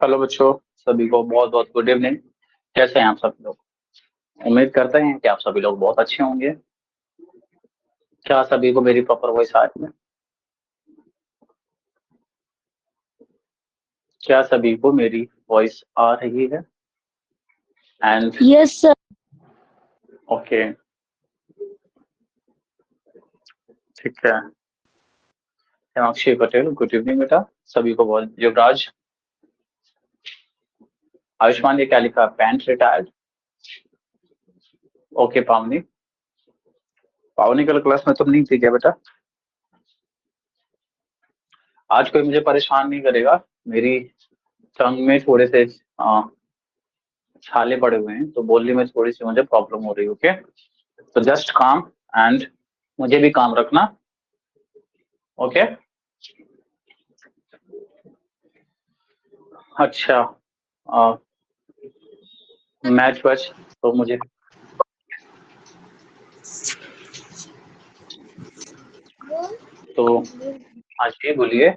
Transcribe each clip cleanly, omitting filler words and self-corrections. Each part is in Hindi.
हेलो बच्चों, सभी को बहुत बहुत गुड इवनिंग। कैसे हैं आप सब लोग? उम्मीद करते हैं कि आप सभी लोग बहुत अच्छे होंगे। क्या सभी को मेरी प्रॉपर वॉइस आ रही है? क्या सभी को मेरी वॉइस आ रही है? And yes sir. ओके, ठीक है। हिमांशी पटेल, गुड इवनिंग बेटा। सभी को बहुत। युवराज, आयुष्मान ने क्या लिखा? Pant retired. ओके पावनी, पावनी कल क्लास में तुम नहीं थी क्या बेटा? आज कोई मुझे परेशान नहीं करेगा। मेरी टंग में थोड़े से छाले पड़े हुए हैं, तो बोलने में थोड़ी सी मुझे प्रॉब्लम हो रही है। ओके, तो जस्ट काम एंड मुझे भी काम रखना। ओके, अच्छा। मैच वैच तो मुझे तो आज ये बोलिए,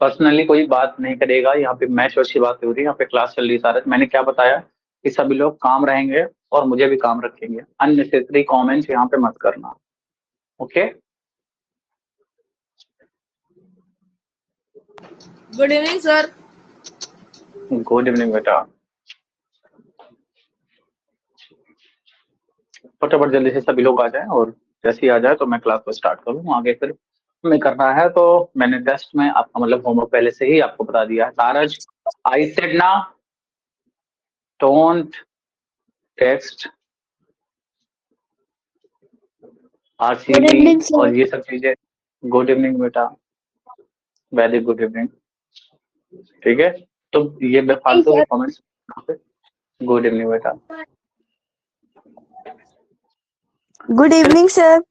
पर्सनली कोई बात नहीं करेगा। यहाँ पे मैच वैच की बात हो रही है, यहाँ पे क्लास चल रही है सारा। मैंने क्या बताया कि सभी लोग काम रहेंगे और मुझे भी काम रखेंगे। अननेसेसरी कमेंट्स यहाँ पे मत करना। Okay, good evening sir. Good evening बेटा। फटाफट जल्दी से सभी लोग आ जाएं, और जैसे ही आ जाए तो मैं क्लास को स्टार्ट करूँ। आगे फिर में करना है तो मैंने टेस्ट में आपका मतलब होमवर्क पहले से ही आपको बता दिया है। तारज, आई सेड ना, don't text good RCB evening sir. और ये सब चीजें। गुड इवनिंग बेटा, वेरी गुड इवनिंग। ठीक है, तो ये बेफालतू के सर। कमेंट्स। गुड इवनिंग बेटा। Good evening sir.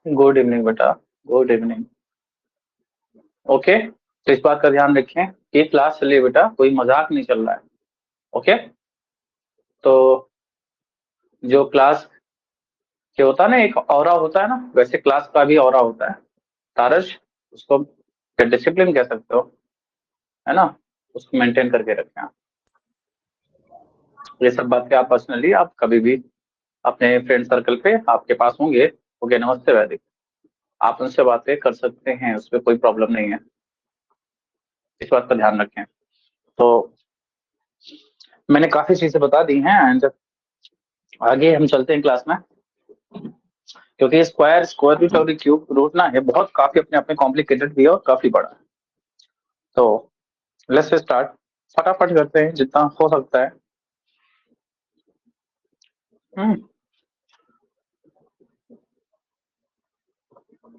Good evening बेटा, गुड इवनिंग। ओके, तो इस बात का ध्यान रखें कि क्लास चलिए बेटा, कोई मजाक नहीं चल रहा है। ओके, तो जो क्लास के होता है ना, एक ऑरा होता है ना, वैसे क्लास का भी ऑरा होता है। तारश, उसको डिसिप्लिन कह सकते हो, है ना? उसको मेंटेन करके रखें आप। ये सब बातें आप पर्सनली आप कभी भी अपने फ्रेंड सर्कल पे आपके पास होंगे। ओके, नमस्ते वैदिक, आप उनसे बातें कर सकते हैं, उसमें कोई प्रॉब्लम नहीं है। इस बात का ध्यान रखें। तो मैंने काफी चीजें बता दी हैं एंड आगे हम चलते हैं क्लास में, क्योंकि स्क्वायर स्क्वायर रूट और क्यूब रूट ना है बहुत काफी अपने अपने कॉम्प्लिकेटेड भी है और काफी बड़ा है। तो लेट्स स्टार्ट, फटाफट करते हैं जितना हो सकता है। हम्म,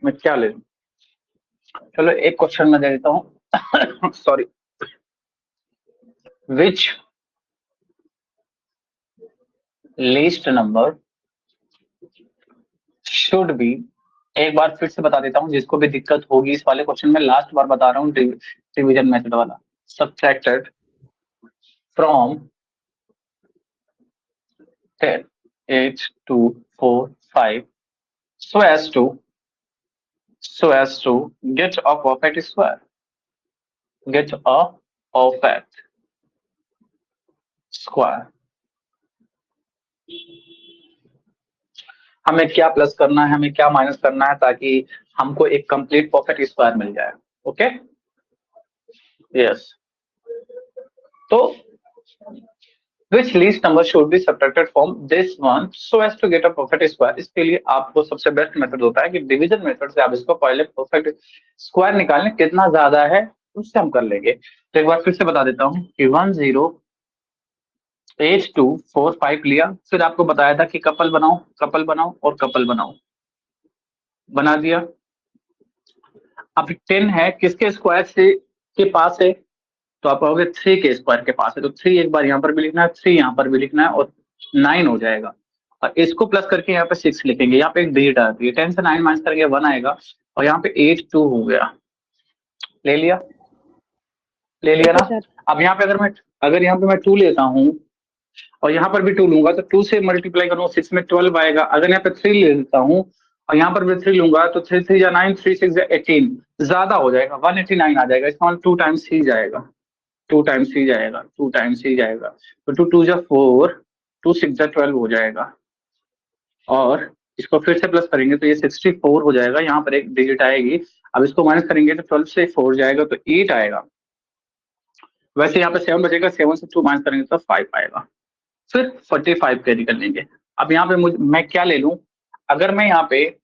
मैं क्या ले लूं? चलो एक क्वेश्चन मैं दे देता हूँ sorry. Which least number should be, एक बार फिर से बता देता हूँ जिसको भी दिक्कत होगी इस वाले क्वेश्चन में, लास्ट बार बता रहा हूँ, डिवीजन मेथड वाला। Subtracted from 10, 8, 2, 4, 5 so as to get a perfect square. Get a perfect square. हमें क्या प्लस करना है, हमें क्या माइनस करना है, ताकि हमको एक कंप्लीट परफेक्ट स्क्वायर मिल जाए। Okay, yes. तो which least number should be subtracted from this one so as to get a perfect square? इसके लिए आपको सबसे बेस्ट मेथड होता है कि डिवीजन मेथड से आप इसको पहले परफेक्ट स्क्वायर निकालें, कितना ज्यादा है उससे हम कर लेंगे। तो एक बार फिर से बता देता हूँ कि 108245 लिया, फिर आपको बताया था कि कपल बनाओ, कपल बनाओ और कपल बनाओ, बना दिया। अब 10 है किसके स्क्वायर से के पास है, तो आप कहोगे 3 के स्क्वायर के पास है, तो 3 एक बार यहाँ पर भी लिखना है, 3 यहाँ पर भी लिखना है और 9 हो जाएगा। और इसको प्लस करके यहाँ पे 6 लिखेंगे, यहाँ पे एक डिजिट आती है, 10 से 9 माइनस करके 1 आएगा और यहाँ पे 8 2 हो गया। ले लिया, ले लिया ना? अब यहाँ पे अगर यहाँ पे मैं 2 लेता हूँ और यहाँ पर भी 2 लूंगा, तो 2 से मल्टीप्लाई करूंगा 6 में 12 आएगा। अगर यहाँ पे 3 ले लेता हूँ और यहाँ पर भी 3 लूंगा, तो 3 3 या 9, 3 6 या 18, ज्यादा हो जाएगा, 189 आ जाएगा। इसका मतलब 2 टाइम्स ही जाएगा। 2 टाइम्स ही जाएगा, 2 टाइम्स ही जाएगा। तो 2 2 जा 4, 2 6 जा 12 हो जाएगा, और इसको फिर से प्लस करेंगे तो ये 64 हो जाएगा। यहाँ पर एक डिजिट आएगी, अब इसको माइनस करेंगे तो 12 से 4 जाएगा तो 8 आएगा। वैसे यहाँ पे 7 बचेगा, 7 से 2 माइनस करेंगे तो 5 आएगा। फिर 45 कैरी कर लेंगे। अब यहाँ पे मैं क्या ले लूं, अगर मैं यहाँ पे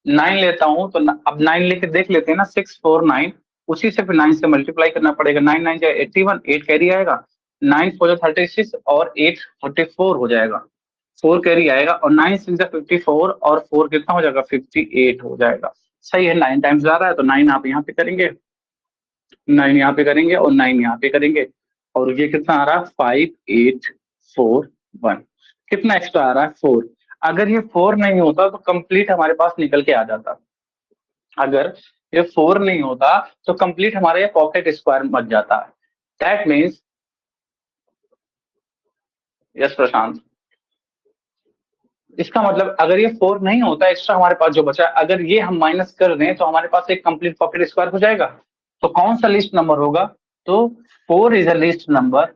9 लेता हूं तो अब 9 लेके देख लेते हैं ना, 6 4 9, उसी से फिर 9 से मल्टीप्लाई करना पड़ेगा। 9 9 जाए 81, 8 कैरी आएगा, 9 4 36 और 8 44 हो जाएगा, 4 कैरी आएगा, और 9 6 54 और 4 कितना हो जाएगा, 58 हो जाएगा। सही है, 9 टाइम्स जा रहा है तो 9 आप यहाँ पे करेंगे, 9 यहाँ पे करेंगे और 9 यहाँ पे करेंगे, और ये कितना आ रहा है, 5841। कितना एक्स्ट्रा आ रहा है, 4। अगर ये 4 नहीं होता तो कंप्लीट हमारे पास निकल के आ जाता। अगर ये 4 नहीं होता तो कंप्लीट हमारा ये पॉकेट स्क्वायर बच जाता है। दैट मीन्स, यस प्रशांत, इसका मतलब अगर ये 4 नहीं होता, एक्स्ट्रा हमारे पास जो बचा, अगर ये हम माइनस कर दें तो हमारे पास एक कंप्लीट पॉकेट स्क्वायर हो जाएगा। तो कौन सा लीस्ट नंबर होगा, तो 4 is a least number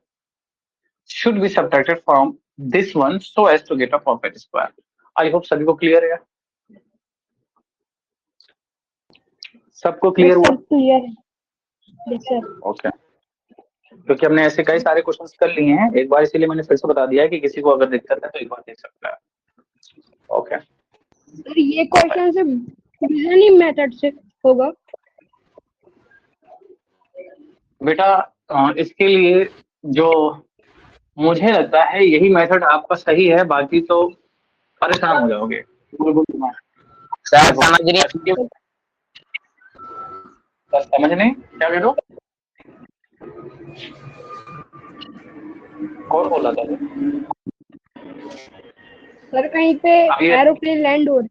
should be subtracted from this one so as to get a pocket square. I hope सभी को क्लियर है, सबको क्लियर हुआ? क्लियर है। Yes sir. ओके, क्योंकि हमने ऐसे कई सारे क्वेश्चंस कर लिए हैं एक बार, इसीलिए मैंने फिर से बता दिया है कि किसी को अगर दिक्कत है तो एक बार देख सकता है। ओके सर ये क्वेश्चन से डिवीजन मेथड से होगा बेटा, इसके लिए जो मुझे लगता है यही मेथड आपका सही है, बाकी तो परेशान हो जाओगे। सर समझ नहीं समझ नहीं क्या कह रहे हो, कौन बोला था? सर कहीं पे एरोप्लेन लैंड हो रहा है।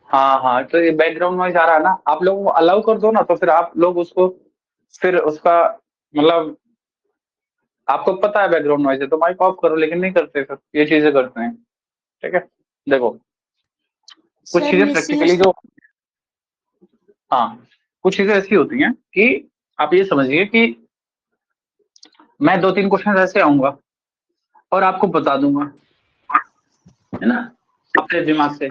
हाँ हाँ, तो ये बैकग्राउंड नॉइज आ रहा है ना, आप लोगों को अलाउ कर दो ना, तो फिर आप लोग उसको फिर उसका मतलब आपको पता है बैकग्राउंड नॉइज है तो माइक ऑफ करो, लेकिन नहीं करते फिर ये चीजें करते हैं। ठीक है, देखो कुछ चीजें प्रैक्टिकली जो, हाँ कुछ चीजें ऐसी होती हैं कि आप ये समझिए कि मैं 2-3 क्वेश्चन ऐसे आऊंगा और आपको बता दूंगा, है ना, अपने दिमाग से।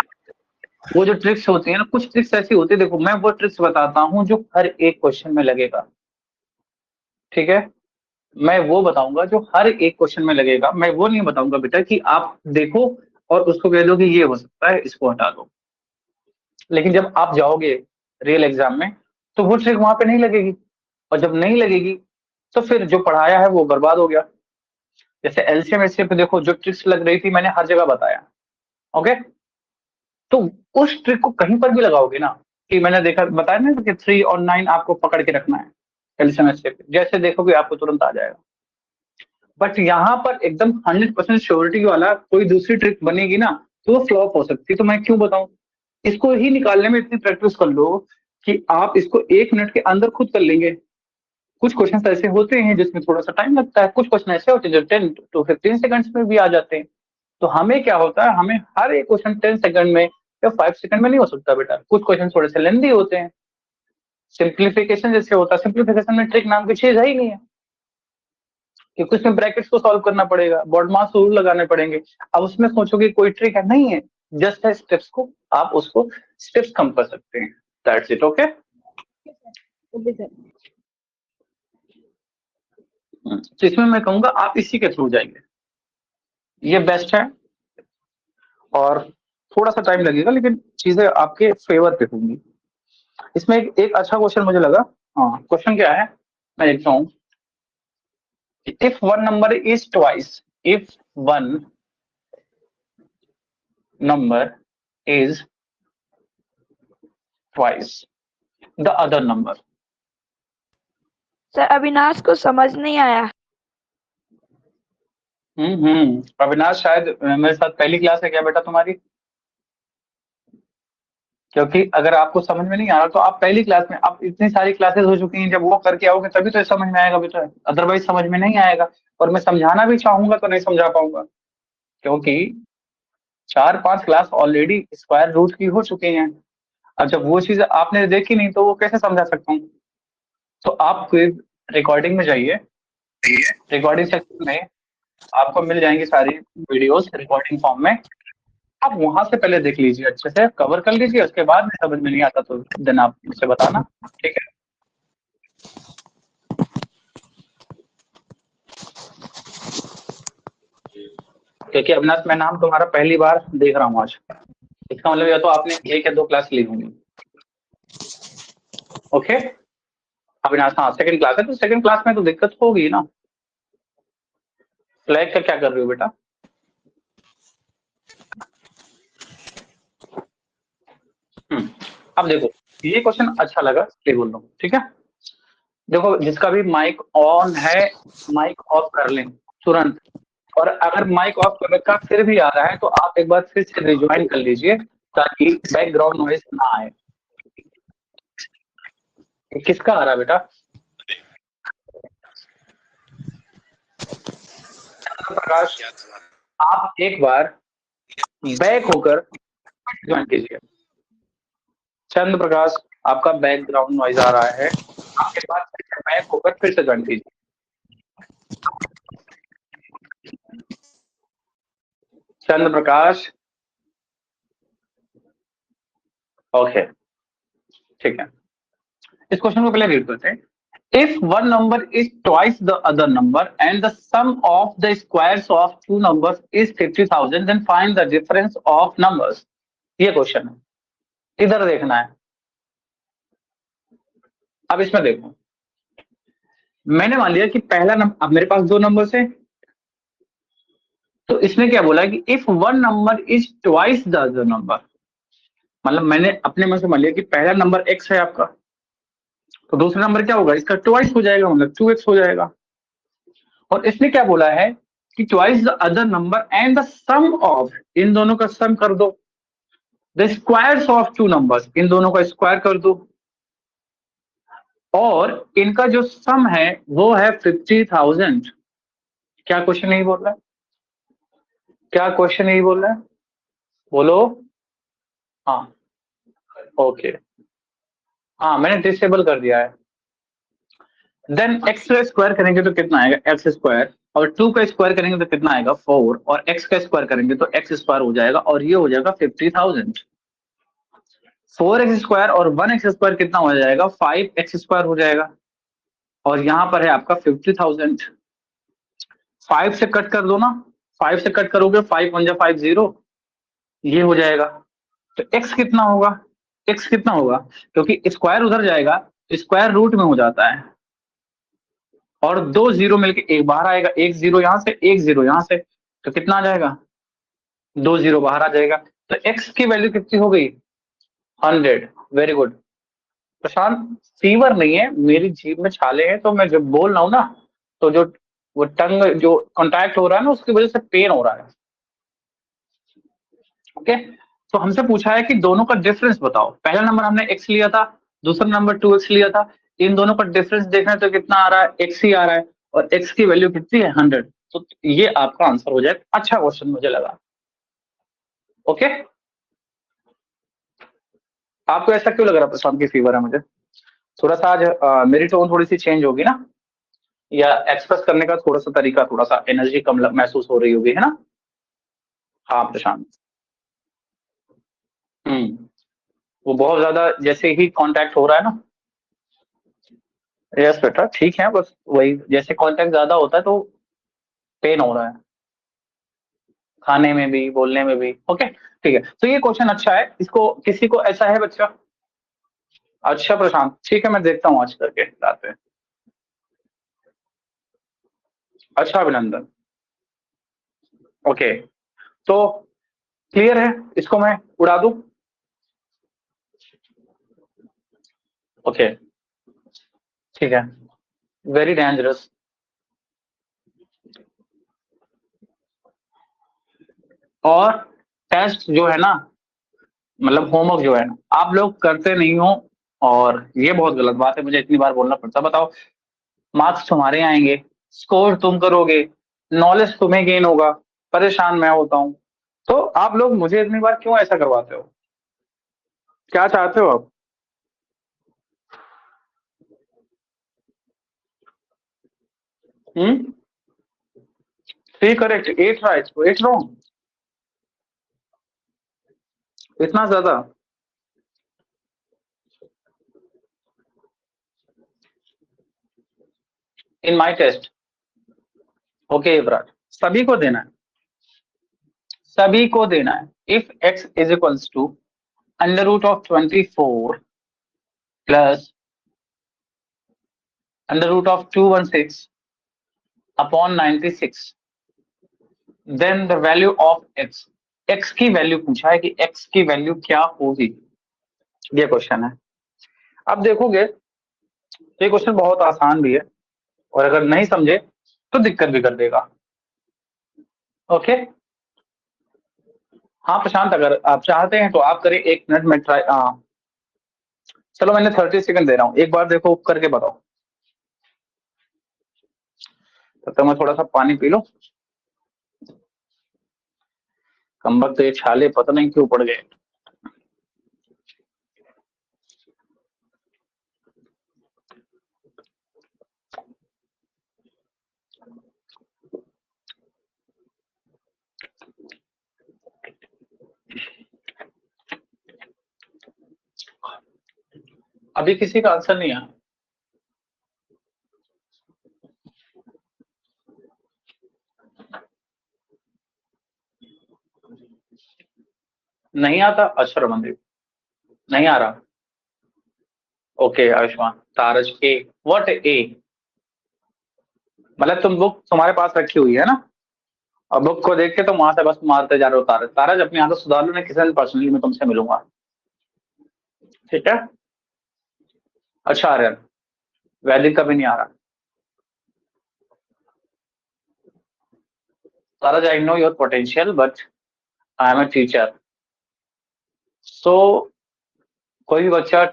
वो जो ट्रिक्स होती है ना, कुछ ट्रिक्स ऐसी होती है, देखो मैं वो ट्रिक्स बताता हूँ जो हर एक क्वेश्चन में लगेगा। ठीक है, मैं वो बताऊंगा जो हर एक क्वेश्चन में लगेगा। मैं वो नहीं बताऊंगा बेटा कि आप देखो और उसको कह दो कि ये हो सकता है, इसको हटा दो। लेकिन जब आप जाओगे रियल एग्जाम में तो वो ट्रिक वहां पे नहीं लगेगी, और जब नहीं लगेगी तो फिर जो पढ़ाया है वो बर्बाद हो गया। जैसे एलसीएम एचसीएफ पे देखो, जो ट्रिक्स लग रही थी मैंने हर जगह बताया। ओके, तो उस ट्रिक को कहीं पर भी लगाओगे ना, कि मैंने देखा बताया ना कि 3 और 9 आपको पकड़ के रखना है एलसीएम एचसीएफ पे, जैसे देखोगे आपको तुरंत आ जाएगा। बट यहाँ पर एकदम 100% श्योरिटी वाला कोई दूसरी ट्रिक बनेगी ना तो वो फ्लॉप हो सकती है। तो मैं क्यों बताऊं, इसको ही निकालने में इतनी प्रैक्टिस कर लो कि आप इसको 1 मिनट के अंदर खुद कर लेंगे। कुछ क्वेश्चन ऐसे होते हैं जिसमें थोड़ा सा टाइम लगता है, कुछ क्वेश्चन ऐसे होते हैं जो 10 to 15 सेकंड्स में भी आ जाते हैं। तो हमें क्या होता है, हमें हर एक क्वेश्चन 10 सेकंड में या 5 सेकंड में नहीं हो सकता बेटा, कुछ क्वेश्चन थोड़े से लेंदी होते हैं। सिंप्लीफिकेशन जैसे होता है, सिंप्लीफिकेशन में ट्रिक नाम की चीज है ही नहीं है, क्योंकि उसमें ब्रैकेट्स को सॉल्व करना पड़ेगा, बॉड मास रूल लगाने पड़ेंगे। अब उसमें सोचोगे कोई ट्रिक है, नहीं है, जस्ट है स्टेप्स को आप उसको स्टेप्स कम कर सकते हैं। That's it. Okay okay sir. तो इसमें मैं कहूंगा आप इसी के थ्रू जाएंगे, ये बेस्ट है, और थोड़ा सा टाइम लगेगा लेकिन चीजें आपके फेवर पे होंगी। इसमें एक अच्छा क्वेश्चन मुझे लगा। हाँ, क्वेश्चन क्या है मैं लिखता हूँ, if one number is twice, if one number is twice the other number। Sir Avinash को समझ नहीं आया। अविनाश शायद मेरे साथ पहली क्लास है क्या बेटा तुम्हारी? क्योंकि अगर आपको समझ में नहीं आ रहा तो आप पहली क्लास में, आप इतनी सारी क्लासेस हो चुकी हैं, जब वो करके आओगे तभी तो समझ में आएगा बेटा, अदरवाइज समझ में नहीं आएगा। और मैं समझाना भी चाहूंगा तो नहीं समझा पाऊंगा, क्योंकि 4-5 क्लास ऑलरेडी स्क्वायर रूट की हो चुकी हैं। अब जब वो चीज आपने देखी नहीं तो वो कैसे समझा सकता हूँ। तो आप रिकॉर्डिंग में जाइए, रिकॉर्डिंग सेक्शन में आपको मिल जाएंगी सारी वीडियोस रिकॉर्डिंग फॉर्म में। आप वहां से पहले देख लीजिए, अच्छे से कवर कर लीजिए, उसके बाद में समझ में नहीं आता तो देन आप मुझसे बताना, ठीक है। क्योंकि अविनाश मैं नाम तुम्हारा पहली बार देख रहा हूँ आज, इसका मतलब या तो आपने 1 या 2 क्लास ली होंगी। ओके अविनाश, हाँ सेकंड क्लास है, तो सेकंड क्लास में तो दिक्कत होगी ना। फ्लैग का क्या कर रहे हो बेटा? अब देखो ये क्वेश्चन अच्छा लगा इसलिए बोल रहा हूँ, ठीक है। देखो जिसका भी माइक ऑन है माइक ऑफ कर लें तुरंत, और अगर माइक ऑफ कर रखा फिर भी आ रहा है तो आप एक बार फिर से रिज्वाइन कर लीजिए ताकि बैकग्राउंड नॉइज ना आए। किसका आ रहा है बेटा? प्रकाश, आप एक बार बैक होकर ज्वाइन कीजिए। चंद्र प्रकाश, आपका बैकग्राउंड नॉइज आ रहा है, आप एक बार फिर से बैक होकर फिर से ज्वाइन कीजिए। चंद्र प्रकाश, ओके ठीक है। इस क्वेश्चन को पहले रीड करते हैं। If one number is twice the other number and the sum of the squares of two numbers is 50,000, then find the difference of numbers. ये क्वेश्चन है, इधर देखना है। अब इसमें देखो, मैंने मान लिया कि पहला नंबर, अब मेरे पास 2 नंबर है, तो इसने क्या बोला कि if one number is twice the other number, मतलब मैंने अपने मन से मान लिया कि पहला नंबर x है आपका, तो दूसरा नंबर क्या होगा इसका ट्वाइस हो जाएगा, मतलब 2x हो जाएगा। और इसने क्या बोला है कि twice the other number and the sum of, इन दोनों का सम कर दो, the squares of two numbers, इन दोनों का स्क्वायर कर दो, और इनका जो सम है वो है 50,000। क्या क्वेश्चन नहीं बोल रहा है? क्या क्वेश्चन नहीं बोल रहा है? बोलो। हाँ ओके, हाँ मैंने डिसेबल कर दिया है। देन एक्स का स्क्वायर करेंगे तो कितना आएगा एक्स स्क्वायर, और 2 का स्क्वायर करेंगे तो कितना आएगा 4, और x का स्क्वायर करेंगे तो x स्क्वायर हो जाएगा, और ये हो जाएगा 50,000। 4x स्क्वायर और 1x स्क्वायर कितना हो जाएगा 5x स्क्वायर हो जाएगा, और यहाँ पर है आपका 50,000। 5 से कट कर दो ना, 5 से कट करोगे 5 1 जा 5 0, ये हो जाएगा। तो x कितना होगा, x कितना होगा, क्योंकि स्क्वायर उधर जाएगा स्क्वायर रूट में हो जाता है, और 2 0 मिलके एक बाहर आएगा, 1 0 यहाँ से 1 0 यहाँ से, तो कितना आ जाएगा 2 0 बाहर आ जाएगा। तो x की वैल्यू कितनी हो गई 100। वेरी गुड प्रशांत, फीवर नहीं है, मेरी जीभ में छाले हैं, तो मैं जब बोल रहा हूँ ना तो जो वो टंग जो कांटेक्ट हो रहा है ना उसकी वजह से पेन हो रहा है। ओके तो हमसे पूछा है कि दोनों का डिफरेंस बताओ। पहला नंबर हमने x लिया था, दूसरा नंबर 2x लिया था, इन दोनों का डिफरेंस देखना है तो कितना आ रहा है x ही आ रहा है, और x की वैल्यू कितनी है 100। तो ये आपका आंसर हो जाएगा। अच्छा क्वेश्चन मुझे लगा। ओके आपको ऐसा क्यों लग रहा है प्रशांत की फीवर है? मुझे थोड़ा सा आज मेरी टोन थोड़ी सी चेंज होगी ना, या एक्सप्रेस करने का थोड़ा सा तरीका, थोड़ा सा एनर्जी कम महसूस हो रही होगी, है ना? हाँ प्रशांत, वो बहुत ज्यादा जैसे ही कांटेक्ट हो रहा है ना। यस बेटा ठीक है, बस वही जैसे कांटेक्ट ज्यादा होता है तो पेन हो रहा है, खाने में भी बोलने में भी। ओके ठीक है, तो ये क्वेश्चन अच्छा है, इसको किसी को ऐसा है बच्चा? अच्छा प्रशांत ठीक है, मैं देखता हूँ आज करके रात में। अच्छा अभिनंदन, ओके तो क्लियर है, इसको मैं उड़ा दूं? ओके ठीक है, वेरी डेंजरस। और टेस्ट जो है ना, मतलब होमवर्क जो है ना, आप लोग करते नहीं हो, और ये बहुत गलत बात है, मुझे इतनी बार बोलना पड़ता। बताओ मार्क्स तुम्हारे आएंगे, स्कोर तुम करोगे, नॉलेज तुम्हें गेन होगा, परेशान मैं होता हूँ, तो आप लोग मुझे इतनी बार क्यों ऐसा करवाते हो? क्या चाहते हो आप? 3 करेक्ट, 8 राइट, 8 रॉन्ग, इतना ज्यादा? इन माई टेस्ट। ओके युवराज, सभी को देना है, सभी को देना है। If x is equals to under root of 24 plus under root of 216 upon 96, then the value of x, x की वैल्यू पूछा है कि x की वैल्यू क्या होगी, ये क्वेश्चन है। अब देखोगे ये क्वेश्चन बहुत आसान भी है, और अगर नहीं समझे तो दिक्कत भी कर देगा। ओके हाँ प्रशांत, अगर आप चाहते हैं तो आप करें, 1 मिनट में ट्राई। चलो मैंने 30 सेकंड दे रहा हूँ, एक बार देखो करके बताओ, तब तक मैं थोड़ा सा पानी पी लो। कम वक्त ये छाले पता नहीं क्यों पड़ गए। अभी किसी का आंसर नहीं आया? नहीं आता? अच्छा रमनदीप नहीं आ रहा। Okay Ayushman, Taraj A, what A? मतलब तुम बुक तुम्हारे पास रखी हुई है ना, और बुक को देख के तुम वहां से बस मारते जा रहे हो। तारज, तारज अपनी आदत सुधार लो, नहीं किसी दिन पर्सनली मैं तुमसे मिलूंगा, ठीक है? अच्छा आर्यन, वैदिक का भी नहीं आ रहा। Taraj, I know your potential but I am a teacher, so कोई भी बच्चा।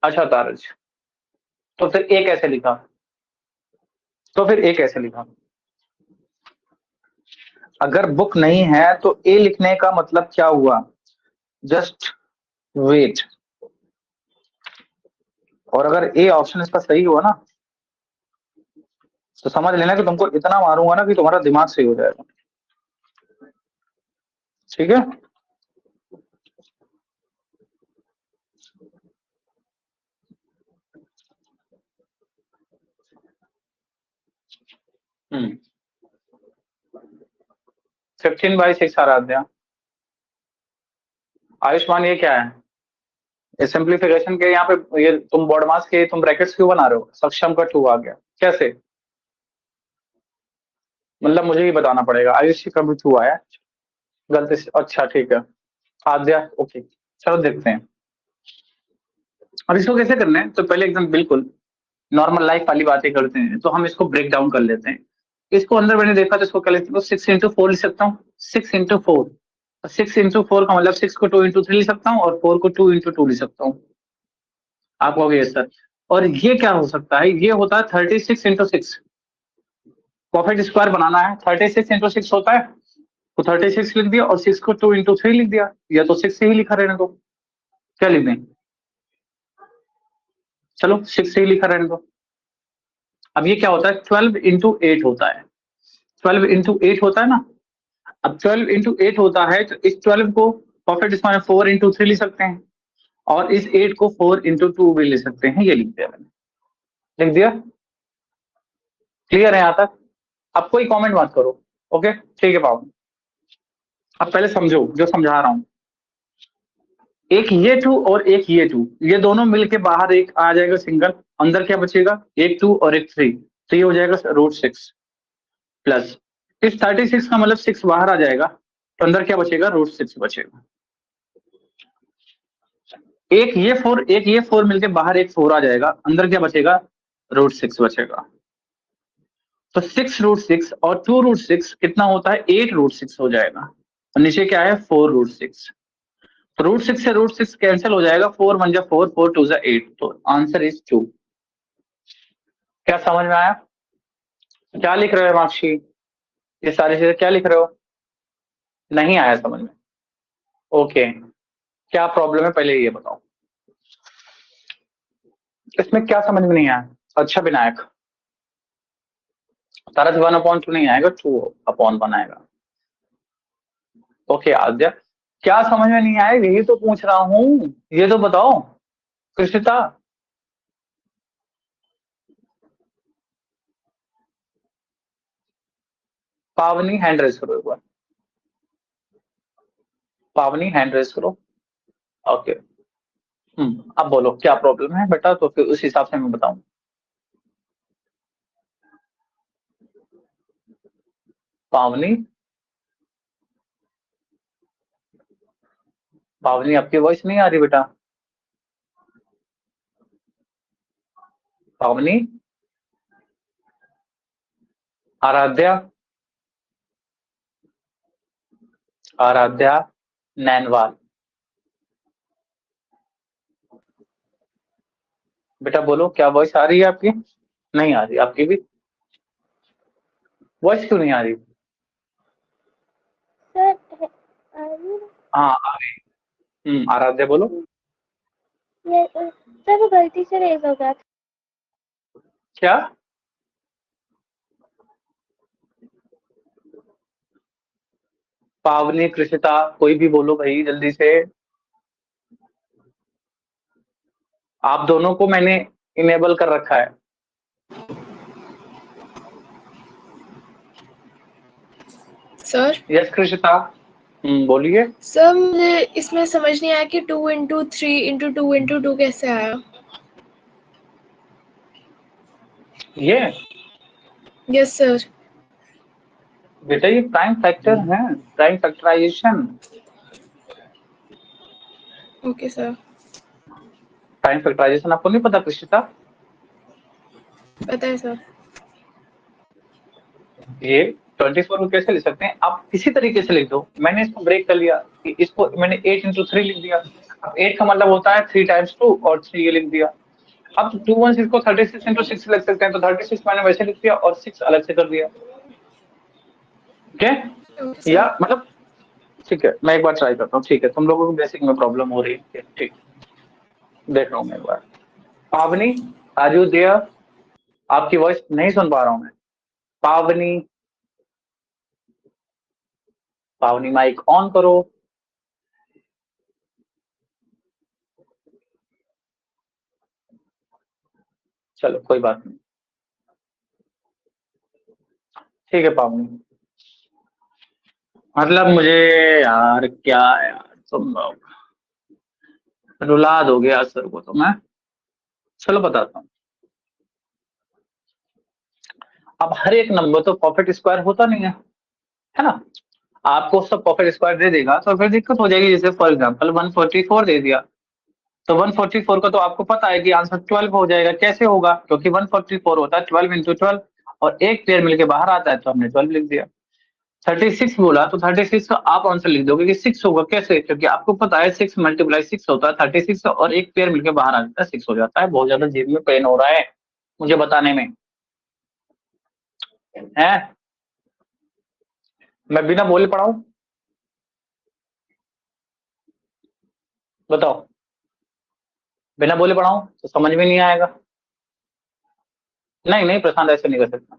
अच्छा तारज, तो फिर ए कैसे लिखा? तो फिर ए कैसे लिखा? अगर बुक नहीं है तो ए लिखने का मतलब क्या हुआ? Just wait. और अगर ए ऑप्शन इसका सही हुआ ना, तो समझ लेना कि तुमको इतना मारूंगा ना कि तुम्हारा दिमाग सही हो जाएगा, ठीक है? हम्म 15/6 आराध्या। आयुष्मान ये क्या है? ये सिंप्लीफिकेशन के यहाँ पे ये तुम बॉड मास के तुम ब्रैकेट्स क्यों बना रहे हो? सक्षम का 2 आ गया कैसे? मतलब मुझे ही बताना पड़ेगा। आयुष्य का भी 2 आया गलती से, अच्छा ठीक है। आद्या ओके, चलो देखते हैं। और इसको कैसे करना है, तो पहले एकदम बिल्कुल नॉर्मल लाइफ वाली बातें करते हैं, तो हम इसको ब्रेक डाउन कर लेते हैं। इसको अंदर मैंने देखा तो इसको क्या लिख सकता हूँ, 6 × 4 लिख सकता हूँ, 6 × 4। 6 × 4 का मतलब 6 को 2 × 3 लिख सकता हूँ, और 4 को 2 × 2 लिख सकता हूँ। आप कहोगे यस सर, और ये क्या हो सकता है? ये होता है 36 × 6। परफेक्ट स्क्वायर बनाना है, 36 × 6 होता है, तो 36 लिख दिया और 6 को 2 × 3 लिख दिया, या तो 6 से ही लिखा रहने दो, क्या लिख दें? चलो 6 से ही लिखा रहने दो। अब ये क्या होता है, 12 × 8 होता है, 12 × 8 होता है ना। अब 12 × 8 होता है, तो इस 12 को परफेक्ट स्क्वायर 4 × 3 लिख सकते हैं, और इस 8 को 4 × 2 भी ले सकते हैं। ये लिख दिया मैंने, लिख दिया। क्लियर है यहाँ तक? अब कोई कमेंट मत करो, ओके ठीक है पाओ। अब पहले समझो जो समझा रहा हूं। एक ये 2 और एक ये 2, ये दोनों मिलके बाहर एक आ जाएगा सिंगल, अंदर क्या बचेगा, एक 2 और एक 3, तो ये हो जाएगा √6 प्लस इस 36 का मतलब 6 बाहर आ जाएगा, तो अंदर क्या बचेगा, √6 बचेगा। एक ये 4 मिलके बाहर एक 4 आ जाएगा, अंदर क्या बचेगा, √6 बचेगा। तो 6 √6 और 2 √6 कितना होता है, 8 √6 हो जाएगा, और नीचे क्या है, 4 √6। तो √6 से √6 कैंसिल हो जाएगा, 4 1 जा 4, 4 2 जा 8, तो आंसर इज 2। क्या समझ में आया? क्या लिख रहे हो मार्कशीट, ये सारी चीजें क्या लिख रहे हो? नहीं आया समझ में? ओके, क्या प्रॉब्लम है पहले ये बताओ, इसमें क्या समझ में नहीं आया? अच्छा विनायक, तारस 1/2 नहीं आएगा, 2/1 आएगा। ओके आद्या, क्या समझ में नहीं आया, यही तो पूछ रहा हूँ, ये तो बताओ। कृषिता, पावनी हैंड रेस करो एक बार, पावनी हैंड रेस करो। ओके, अब बोलो क्या प्रॉब्लम है बेटा, तो फिर उस हिसाब से मैं बताऊं। पावनी, पावनी आपकी वॉइस नहीं आ रही बेटा। पावनी, आराध्या, आराध्या नैनवाल, बेटा बोलो क्या वॉइस आ रही है आपकी? नहीं आ रही आपकी भी वॉइस, क्यों नहीं आ रही? सर हाँ आ गई। आराध्या बोलो। सर वो गलती से रेज हो गया था। क्या? पावनी, कृषिता, कोई भी बोलो भाई जल्दी से। आप दोनों को मैंने इनेबल कर रखा है। सर यस कृषिता, बोलिए। सर मुझे इसमें समझ नहीं आया कि 2 इंटू 3 इंटू 2 इंटू 2 कैसे आया। ये यस सर। बेटा ये प्राइम फैक्टर है, prime factorization. Okay sir. Prime factorization आपको नहीं पता कृषिता? पता है सर। ये 24 को कैसे लिख सकते हैं आप, किसी तरीके से लिख दो। मैंने इसको ब्रेक कर लिया कि इसको मैंने 8 इंटू 3 लिख दिया। अब 8 का मतलब होता है 3 टाइम्स 2 और 3 ये लिख दिया। अब 2 1 को 36 इंटू 6 लिख सकते हैं, तो 36 मैंने वैसे लिख दिया और 6 अलग से कर दिया। ओके या सर। मतलब ठीक है, मैं एक बार ट्राई करता हूँ। ठीक है, तुम लोगों को बेसिक में प्रॉब्लम हो रही है, ठीक, देख रहा हूँ मैं एक बार। पावनी, आर यू देयर? आपकी वॉइस नहीं सुन पा रहा हूँ मैं। पावनी, पावनी माइक ऑन करो। चलो कोई बात नहीं, ठीक है पावनी। मतलब मुझे यार क्या यार, तुम लोग रुला दोगे आज सर को तो मैं। चलो बताता हूँ। अब हर एक नंबर तो परफेक्ट स्क्वायर होता नहीं है ना? आपको सब परफेक्ट स्क्वायर दे देगा तो फिर दिक्कत हो जाएगी। जैसे फॉर एग्जांपल 144 दे दिया, तो 144 का तो आपको पता है कि आंसर 12 हो जाएगा। कैसे होगा? क्योंकि 144 होता है 12 इंटू 12 और एक पेयर मिलके बाहर आता है, तो हमने 12 लिख दिया। 36 बोला तो 36 का आप आंसर लिख दोगे कि 6 होगा। कैसे? क्योंकि आपको पता है 6 × 6 होता है 36 और एक पेयर मिलके बाहर आ जाता है 6 हो जाता है। बहुत ज्यादा जेब में पेन हो रहा है मुझे बताने में, है? मैं बिना बोले पढ़ाऊं? बताओ, बिना बोले पढ़ाऊं तो समझ में नहीं आएगा। नहीं नहीं प्रशांत, ऐसे नहीं कर सकता।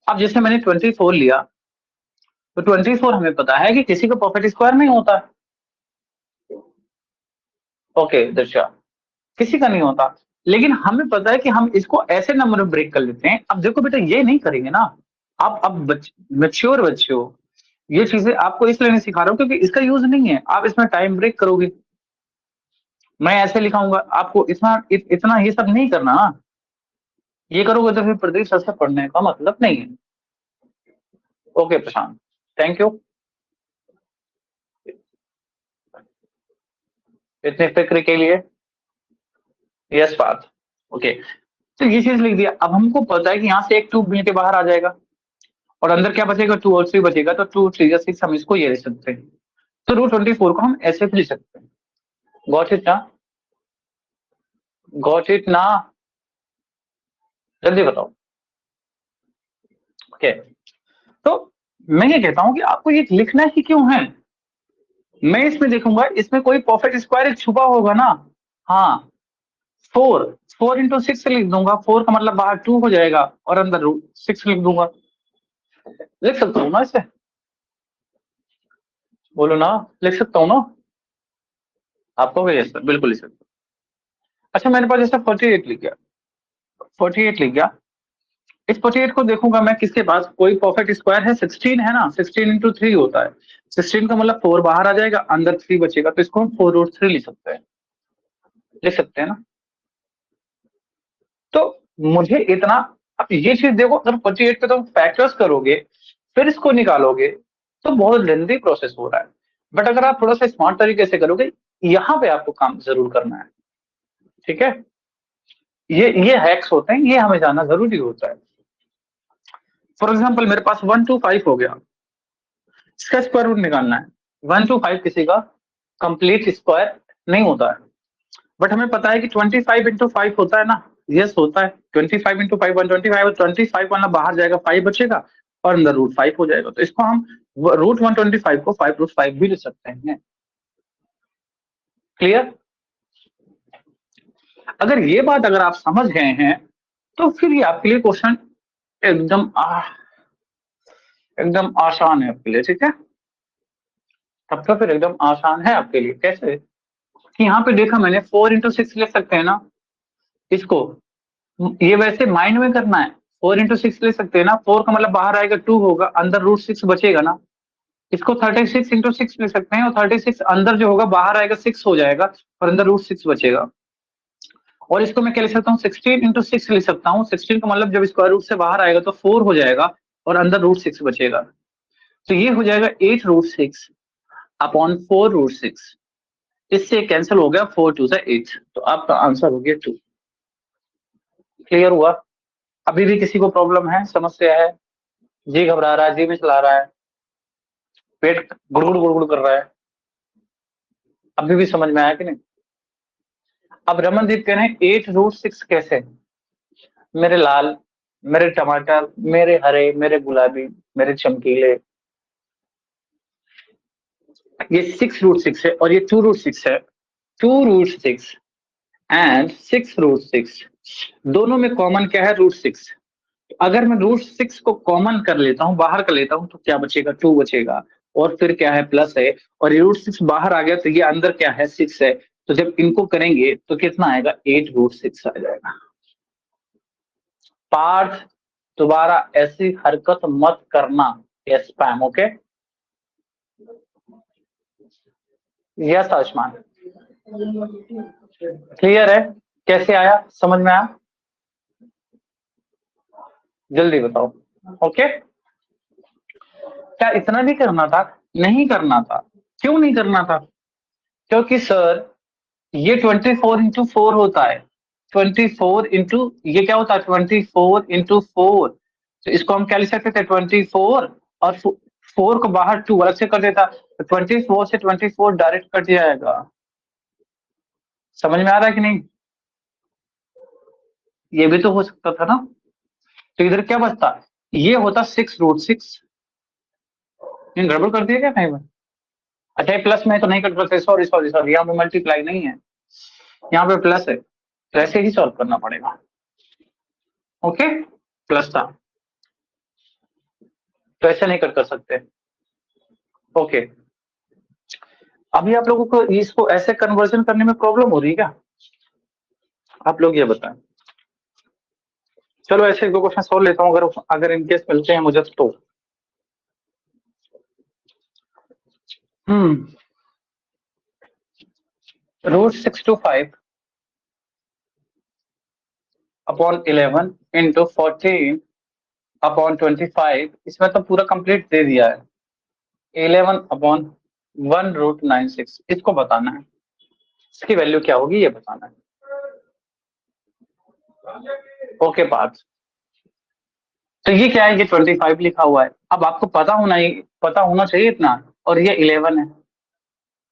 अब जैसे मैंने 24 लिया, तो 24 हमें पता है कि किसी का परफेक्ट स्क्वायर नहीं होता। ओके दर्शा, किसी का नहीं होता, लेकिन हमें पता है कि हम इसको ऐसे नंबर में ब्रेक कर लेते हैं। अब देखो बेटा, ये नहीं करेंगे ना आप, अब मैच्योर बच्चे हो। ये चीजें आपको इसलिए नहीं सिखा रहा हूँ क्योंकि इसका यूज नहीं है। आप इसमें टाइम ब्रेक करोगे, मैं ऐसे लिखाऊंगा, आपको इतना ये सब नहीं करना। ये करोगे तो फिर प्रदीप सर से पढ़ने का मतलब नहीं है। ओके प्रशांत, थैंक यू इतने फिक्र के लिए। यस बात, ओके। तो ये चीज लिख दिया। अब हमको पता है कि यहाँ से एक 2 मिल के बाहर आ जाएगा और अंदर क्या बचेगा? 2 और 3 बचेगा, तो 2 3 6 हम इसको ये लिख सकते हैं। तो √24 को हम ऐसे भी लिख सकते हैं। गॉट इट ना? गॉट इट ना? जल्दी बताओ। ओके, तो मैं ये कहता हूं कि आपको ये लिखना ही क्यों है? मैं इसमें देखूंगा, इसमें कोई परफेक्ट स्क्वायर छुपा होगा ना? हाँ, 4 इंटू 6 लिख दूंगा, 4 का मतलब बाहर 2 हो जाएगा और अंदर रूट 6 लिख दूंगा। लिख सकता हूँ ना इसे, बोलो ना, लिख सकता हूँ ना? आपको यस सर, बिल्कुल लिख सकता हूँ। अच्छा मेरे पास जैसे 48 लिख गया, 48 लिख गया, इस 48 को देखूंगा मैं किसके पास, कोई परफेक्ट स्क्वायर है, 16 है ना, 16 इंटू 3 होता है, 16 का मतलब 4 बाहर आ जाएगा, अंदर 3 बचेगा, तो इसको हम 4√3 लिख सकते हैं, लिख सकते हैं ना? तो मुझे इतना, अब ये चीज देखो, अगर 48 पे तुम फैक्टर्स करोगे फिर इसको निकालोगे तो बहुत लेंथी प्रोसेस हो रहा है, बट अगर आप थोड़ा सा स्मार्ट तरीके से करोगे, यहाँ पे आपको काम जरूर करना है, ठीक है? ये हैक्स होते हैं, ये हमें जानना जरूरी होता है। फॉर एग्जाम्पल मेरे पास 1 to 5 हो गया, इसका स्क्वायर रूट निकालना है। 1 to 5 किसी का कंप्लीट स्क्वायर नहीं होता है, बट हमें पता है कि 25 इंटू 5 होता है ना, यस होता है, 25 इंटू 5 125, और 25 वाला बाहर जाएगा, 5 बचेगा और अंदर √5 हो जाएगा, तो इसको हम √125 को 5√5 भी लिख सकते हैं। क्लियर? अगर ये बात अगर आप समझ गए हैं तो फिर ये आपके लिए क्वेश्चन एकदम एकदम आसान है आपके लिए, ठीक है? तब तो फिर एकदम आसान है आपके लिए। कैसे कि यहाँ पे देखा मैंने 4 इंटू 6 लिख सकते हैं ना इसको, ये वैसे माइंड में करना है, 4 इंटू 6 ले सकते हैं ना, 4 का मतलब बाहर आएगा 2 होगा, अंदर √6 बचेगा ना, इसको 36 इंटू 6 ले सकते हैं, और 36 अंदर जो होगा बाहर आएगा 6 हो जाएगा और अंदर √6 बचेगा। और इसको मैं क्या लिख सकता हूँ, 16 इंटू 6 लिख सकता हूँ, 16 का मतलब जब स्क्वायर रूट से बाहर आएगा तो 4 हो जाएगा और अंदर √6 बचेगा, तो ये हो जाएगा 8√6 अपॉन 4√6, इससे कैंसिल हो गया, 4 2 से 8, तो आपका आंसर हो गया 2। क्लियर हुआ? अभी भी किसी को प्रॉब्लम है, समस्या है? जी घबरा रहा है, जी में चला रहा है, पेट गुड़गुड़ गुड़गुड़ कर रहा है, अभी भी समझ में आया कि नहीं? अब रमनदीप कह रहे हैं 8√6 कैसे? मेरे लाल, मेरे टमाटर, मेरे हरे, मेरे गुलाबी, मेरे चमकीले, ये 6√6 है और ये 2√6 है, 2√6 एंड 6√6 दोनों में कॉमन क्या है, √6। अगर मैं √6 को कॉमन कर लेता हूं, बाहर कर लेता हूं, तो क्या बचेगा, 2 बचेगा, और फिर क्या है, प्लस है, और ये √6 बाहर आ गया तो ये अंदर क्या है, 6 है, तो जब इनको करेंगे तो कितना आएगा, 8√6 आ जाएगा। पार्थ दोबारा ऐसी हरकत मत करना, yes spam, okay? Yes Ayushman, clear है? कैसे आया, समझ में आया? जल्दी बताओ, ओके? क्या इतना नहीं करना था? नहीं करना था। क्यों नहीं करना था? क्योंकि सर ये 24 इंटू 4 होता है, 24 इंटू ये क्या होता है, 24 इंटू 4, तो इसको हम क्या लिख सकते थे, 24 और 4 को बाहर 2 अलग से कर देता, तो 24 से 24 डायरेक्ट कट जाएगा। समझ में आ रहा है कि नहीं? ये भी तो हो सकता था ना, तो इधर क्या बचता, ये होता 6√6, गड़बड़ कर दिया क्या कहीं पर? अच्छा प्लस में तो नहीं कट सकते, सॉरी सॉरी सॉरी, यहाँ पे मल्टीप्लाई नहीं है, यहाँ पे प्लस है, तो ऐसे ही सॉल्व करना पड़ेगा, ओके? प्लस था तो ऐसे नहीं कर सकते, ओके? अभी आप लोगों को इसको ऐसे कन्वर्जन करने में प्रॉब्लम हो रही है क्या? आप लोग ये बताएं। चलो ऐसे 2 क्वेश्चन सोल्व लेता हूँ, अगर इनकेस मिलते हैं मुझे तो। √625 अपॉन 11 इंटू 14 अपॉन 25, इसमें तो पूरा कंप्लीट दे दिया है, 11 अपॉन 1√96, इसको बताना है, इसकी वैल्यू क्या होगी ये बताना है, ओके पार्थ? तो ये क्या है, ये 25 लिखा हुआ है, अब आपको पता होना चाहिए इतना, और ये 11 है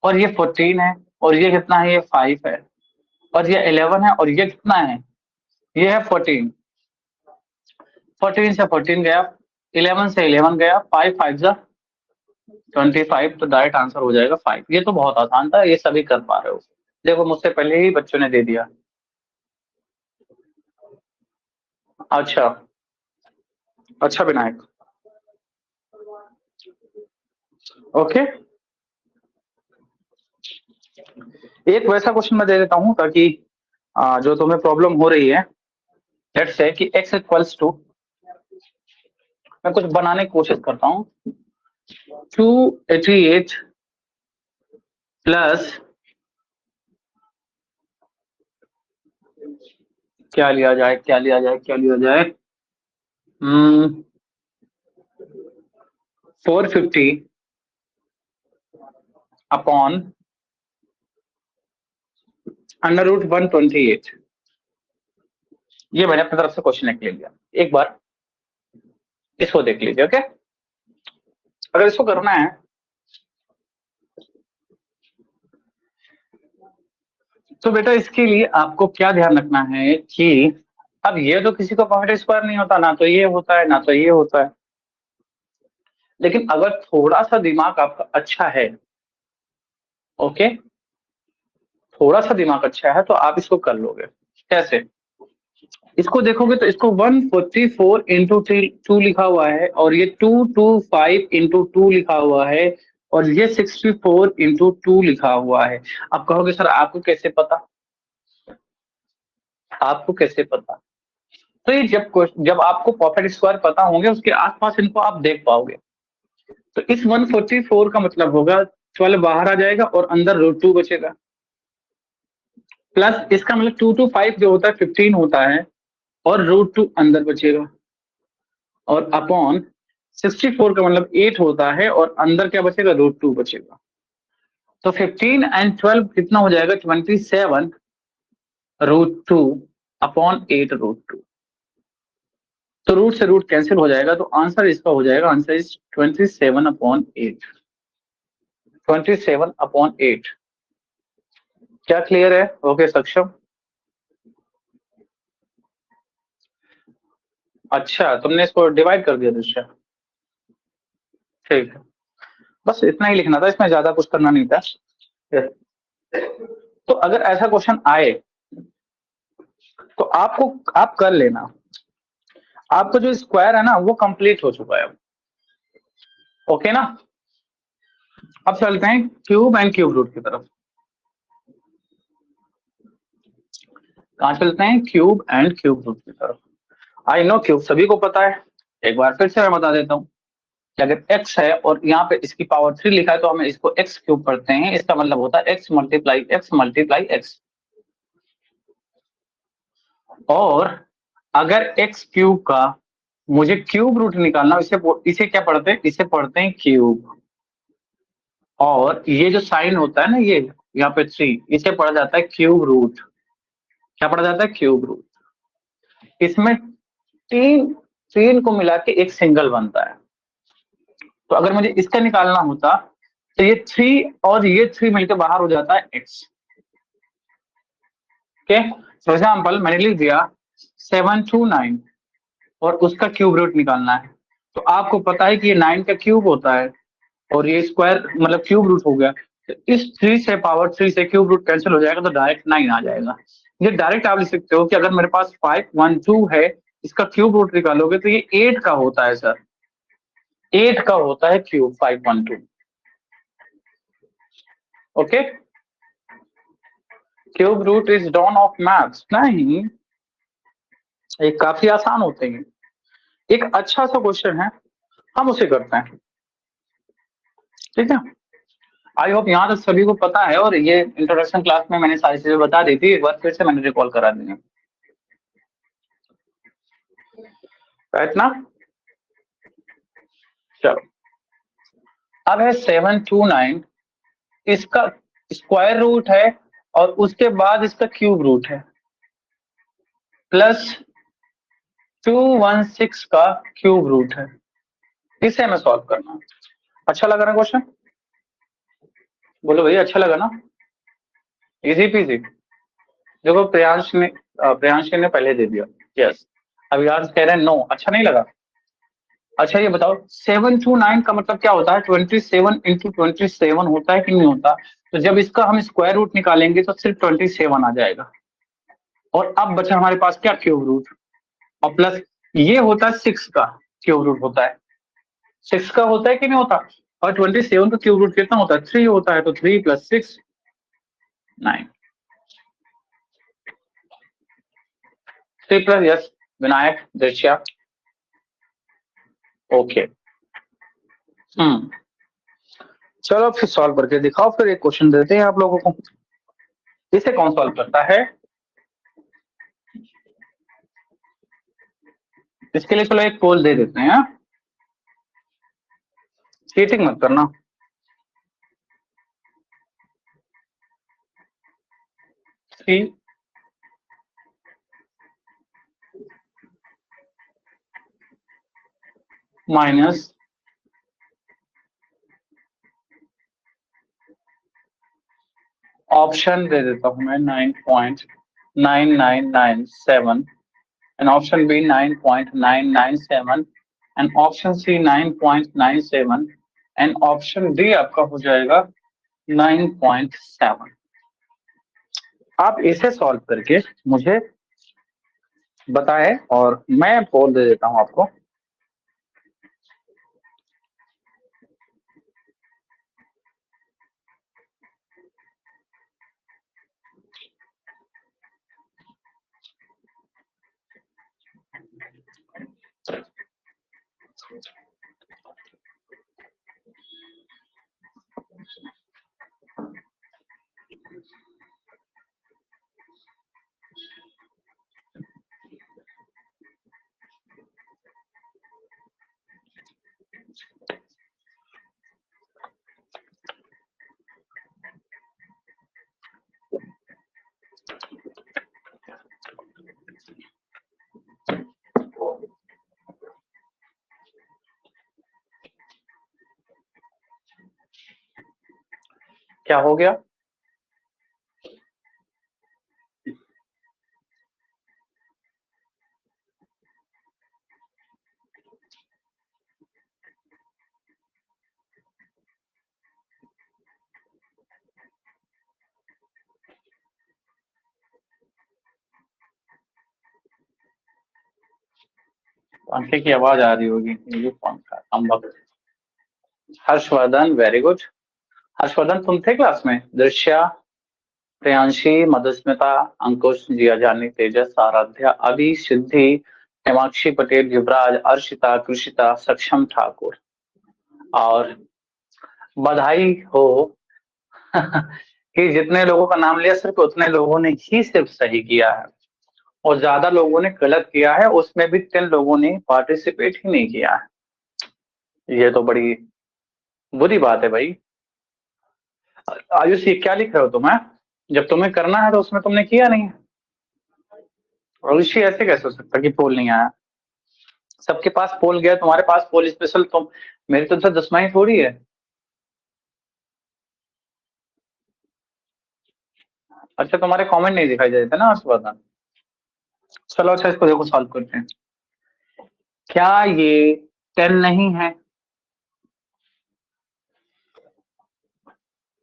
और ये 14 है और ये कितना है, ये 5 है, और ये 11 है और ये कितना है, ये है 14, 14 से 14 गया, 11 से 11 गया, 5 5 जा 25, तो डायरेक्ट आंसर हो जाएगा 5। ये तो बहुत आसान था, ये सभी कर पा रहे हो, देखो मुझसे पहले ही बच्चों ने दे दिया, अच्छा अच्छा विनायक, ओके। एक वैसा क्वेश्चन मैं दे देता हूं ताकि जो तुम्हें प्रॉब्लम हो रही है, लेट्स से कि x इक्वल्स टू, मैं कुछ बनाने की कोशिश करता हूं, 288 प्लस क्या लिया जाए, क्या लिया जाए, क्या लिया जाए, 450 अपॉन अंडर रूट 128। ये मैंने अपनी तरफ से क्वेश्चन लिख लिया, एक बार इसको देख लीजिए, ओके। अगर इसको करना है तो बेटा इसके लिए आपको क्या ध्यान रखना है कि अब ये तो किसी को परफेक्ट स्क्वायर नहीं होता, ना तो ये होता है ना तो ये होता है, लेकिन अगर थोड़ा सा दिमाग आपका अच्छा है, ओके, थोड़ा सा दिमाग अच्छा है तो आप इसको कर लोगे। कैसे? इसको देखोगे तो इसको 144 इंटू 2 लिखा हुआ है, और ये 225 इंटू 2 लिखा हुआ है, और ये 64 इंटू 2 लिखा हुआ है। आप कहोगे सर आपको कैसे पता, आपको कैसे पता? तो ये जब आपको परफेक्ट स्क्वायर पता होंगे उसके आसपास इनको आप देख पाओगे। तो इस 144 का मतलब होगा 12 बाहर आ जाएगा और अंदर रूट 2 बचेगा, प्लस इसका मतलब 225 जो होता है 15 होता है, और रूट 2 अंदर बचेगा, और अपॉन 64 का मतलब 8 होता है और अंदर क्या बचेगा, रूट 2 बचेगा। तो 15 एंड 12 कितना हो जाएगा, 27 रूट 2 अपॉन 8 रूट 2। तो रूट से रूट कैंसिल हो जाएगा, तो आंसर इसका हो जाएगा, आंसर इज 27 अपॉन 8, 27 अपॉन 8। क्या क्लियर है? ओके सक्षम। अच्छा तुमने इसको डिवाइड कर दिया दूसरा, ठीक है, बस इतना ही लिखना था, इसमें ज्यादा कुछ करना नहीं था। तो अगर ऐसा क्वेश्चन आए तो आप कर लेना, आपका जो स्क्वायर है ना वो कंप्लीट हो चुका है, ओके ना। अब चलते हैं क्यूब एंड क्यूब रूट की तरफ। कहां चलते हैं? क्यूब एंड क्यूब रूट की तरफ। आई नो क्यूब सभी को पता है, एक बार फिर से मैं बता देता हूँ कि अगर x है और यहाँ पे इसकी पावर 3 लिखा है तो हमें इसको x क्यूब करते हैं, इसका मतलब होता है x multiply x multiply x। और अगर x क्यूब का मुझे क्यूब रूट निकालना, इसे क्या पढ़ते हैं, इसे पढ़ते हैं क्यूब। और ये जो साइन होता है ना, ये यहाँ पे 3, इसे पढ़ा जाता है क्यूब रूट। क्या पढ़ा जाता है? Cube root. इसमें तीन तीन को मिला के एक सिंगल बनता है। तो अगर मुझे इसका निकालना होता तो ये 3 और ये 3 मिलकर बाहर हो जाता है x। ओके, फॉर एग्जाम्पल मैंने लिख दिया 729 और उसका क्यूब रूट निकालना है। तो आपको पता है कि ये 9 का क्यूब होता है और ये स्क्वायर मतलब क्यूब रूट हो गया। तो इस 3 से पावर 3 से क्यूब रूट कैंसिल हो जाएगा तो डायरेक्ट 9 आ जाएगा। ये डायरेक्ट आप लिख सकते हो कि अगर मेरे पास 512 है, इसका क्यूब रूट निकालोगे तो ये 8 का होता है सर, 8 का होता है cube 512। Okay, cube root is dawn of maths नहीं, ये काफी आसान होते हैं। एक अच्छा सा क्वेश्चन है, हम उसे करते हैं, ठीक है। आई होप यहाँ तक सभी को पता है, और ये इंट्रोडक्शन क्लास में मैंने सारी चीजें बता दी थी, एक बार फिर से मैंने रिकॉल करा दी है, राइट ना। चलो अब है 729, इसका स्क्वायर रूट है और उसके बाद इसका क्यूब रूट है, प्लस 216 का क्यूब रूट है। इसे हमें सॉल्व करना है। अच्छा लगा ना क्वेश्चन? बोलो भैया अच्छा लगा ना? Easy PG. देखो प्रियांश ने पहले दे दिया यस, अब यार कह रहे हैं नो, अच्छा नहीं लगा। अच्छा ये बताओ 729 का मतलब क्या होता है? 27 इंटू 27 होता है कि नहीं होता? तो जब इसका हम स्क्वायर रूट निकालेंगे तो सिर्फ 27 आ जाएगा, और अब बचा हमारे पास क्या? Cube root. और प्लस ये होता है 6 का क्यूब रूट होता है, 6 का होता है कि नहीं होता। और 27 का क्यूब रूट कितना होता है, 3 होता है, तो 3 + 6 9। 3 + यस विनायक दृश्या ओके। चलो फिर सॉल्व करके दिखाओ, फिर एक क्वेश्चन देते हैं आप लोगों को। इसे कौन सॉल्व करता है? इसके लिए चलो एक पोल दे देते हैं, चीटिंग मत करना। थ्री माइनस ऑप्शन दे देता हूं मैं 9.9997 and option B 9.997 and option C 9.97 and option D आपका हो जाएगा 9.7। आप इसे सॉल्व करके मुझे बताएं और मैं पोल दे देता हूं आपको। क्या हो गया? पंखे की आवाज आ रही होगी, ये पंखा अम्बक। Harshvardhan very good. हर्षवर्धन तुम थे क्लास में? दृश्या, प्रियांशी, मधुस्मिता, अंकुश, जिया जानी, तेजस, आराध्या, अभी, सिद्धि, हेमाक्षी पटेल, युवराज, अर्शिता, कृषिता, सक्षम ठाकुर। और बधाई हो कि जितने लोगों का नाम लिया सिर्फ उतने लोगों ने ही सिर्फ सही किया है, और ज्यादा लोगों ने गलत किया है, उसमें भी 10 लोगों ने पार्टिसिपेट ही नहीं किया है। ये तो बड़ी बुरी बात है भाई। आयुष ये क्या लिख रहे हो तुम? जब तुम्हें करना है तो उसमें तुमने किया नहीं है। आयुषी ऐसे कैसे हो सकता कि पोल नहीं आया? सबके पास पोल गया, तुम्हारे पास पोल स्पेशल, तुम मेरी तो 10वां थोड़ी है। अच्छा तुम्हारे कमेंट नहीं दिखाई देते ना हर्षवर्धन। चलो अच्छा इसको देखो सॉल्व करते हैं। क्या ये 10 नहीं है?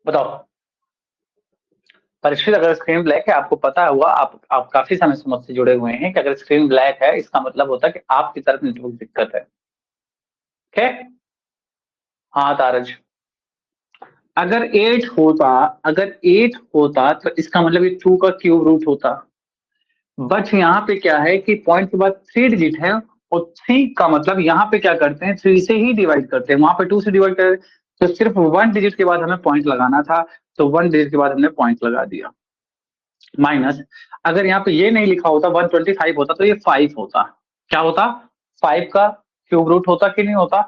बताओ। परीक्षित अगर स्क्रीन ब्लैक है, आपको पता हुआ, आप काफी समय से मुझसे जुड़े हुए हैं कि अगर स्क्रीन ब्लैक है इसका मतलब होता है कि आपकी तरफ नेटवर्क दिक्कत है। ठीक। हाँ तारज, अगर 8 होता, अगर 8 होता तो इसका मतलब ये 2 का क्यूब रूट होता। बट यहाँ पे क्या है कि पॉइंट के बाद 3 डिजिट है, और 3 का मतलब यहाँ पे क्या करते हैं, 3 से ही डिवाइड करते हैं, वहां पे 2 से डिवाइड करते हैं, तो सिर्फ 1 डिजिट के बाद हमें पॉइंट लगाना था, तो 1 डिजिट के बाद हमने पॉइंट लगा दिया। माइनस, अगर यहाँ पे ये नहीं लिखा होता 125 होता तो ये 5 होता। क्या होता? 5 का क्यूब रूट होता कि नहीं होता।